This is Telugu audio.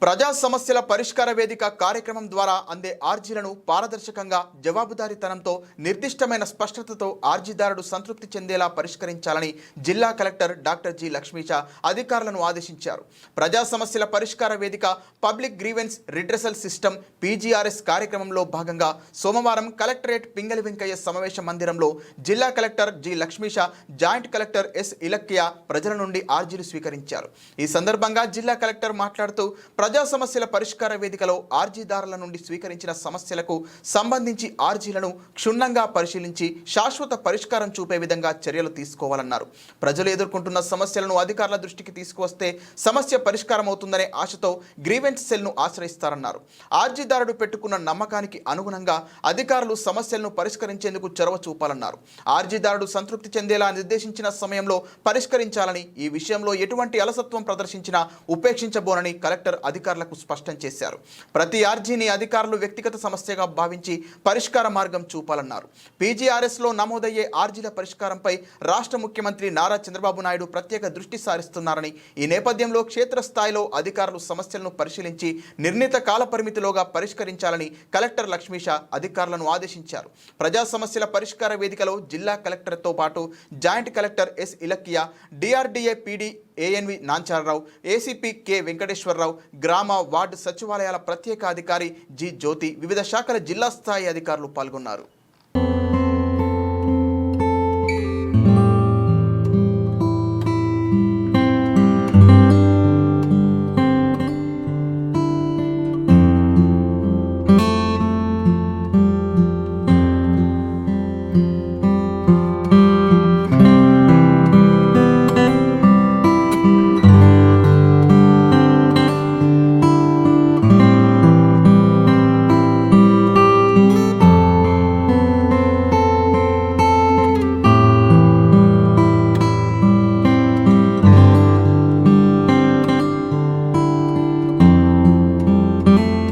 ప్రజా సమస్యల పరిష్కార వేదిక కార్యక్రమం ద్వారా అందే ఆర్జీలను పారదర్శకంగా జవాబుదారీతనంతో నిర్దిష్టమైన స్పష్టతతో ఆర్జీదారుడు సంతృప్తి చెందేలా పరిష్కరించాలని జిల్లా కలెక్టర్ డాక్టర్ జి లక్ష్మీచ అధికారులను ఆదేశించారు. ప్రజా సమస్యల పరిష్కార వేదిక public grievance redressal system PGRS కార్యక్రమంలో భాగంగా సోమవారం కలెక్టరేట్ పింగళి వెంకయ్య సమావేశ మందిరంలో జిల్లా collector G Lakshmisha, joint collector S Ilakkiya ప్రజల నుండి ఆర్జీలు స్వీకరించారు. ఈ సందర్భంగా జిల్లా కలెక్టర్ మాట్లాడుతూ ప్రజా సమస్యల పరిష్కార వేదికలో ఆర్జీదారుల నుండి స్వీకరించిన సమస్యలకు సంబంధించి ఆర్జీలను క్షుణ్ణంగా పరిశీలించి శాశ్వత పరిష్కారం చూపే విధంగా చర్యలు తీసుకోవాలన్నారు. ప్రజలు ఎదుర్కొంటున్న సమస్యలను అధికారుల దృష్టికి తీసుకువస్తే సమస్య పరిష్కారం అవుతుందనే ఆశతో గ్రీవెన్స్ సెల్ను ఆశ్రయిస్తారన్నారు. ఆర్జీదారుడు పెట్టుకున్న నమ్మకానికి అనుగుణంగా అధికారులు సమస్యలను పరిష్కరించేందుకు చొరవ చూపాలన్నారు. ఆర్జీదారుడు సంతృప్తి చెందేలా నిర్దేశించిన సమయంలో పరిష్కరించాలని, ఈ విషయంలో ఎటువంటి అలసత్వం ప్రదర్శించినా ఉపేక్షించబోనని కలెక్టర్ అధికారులకు స్పష్టం చేశారు. ప్రతి ఆర్జీని అధికారులు వ్యక్తిగత సమస్యగా భావించి పరిష్కార మార్గం చూపాలన్నారు. పీజీఆర్ఎస్లో నమోదయ్యే ఆర్జీల పరిష్కారంపై రాష్ట్ర ముఖ్యమంత్రి నారా చంద్రబాబు నాయుడు ప్రత్యేక దృష్టి సారిస్తున్నారని, ఈ నేపథ్యంలో క్షేత్రస్థాయిలో అధికారులు సమస్యలను పరిశీలించి నిర్ణీత కాల పరిమితిలోగా పరిష్కరించాలని కలెక్టర్ లక్ష్మీష అధికారులను ఆదేశించారు. ప్రజా సమస్యల పరిష్కార వేదికలో జిల్లా కలెక్టర్తో పాటు joint collector S Ilakkiya, DRDA PD ANV Nancharao, ACP K Venkateswararao, గ్రామ వార్డు సచివాలయాల ప్రత్యేక అధికారి జి జ్యోతి, వివిధ శాఖల జిల్లా స్థాయి అధికారులు పాల్గొన్నారు.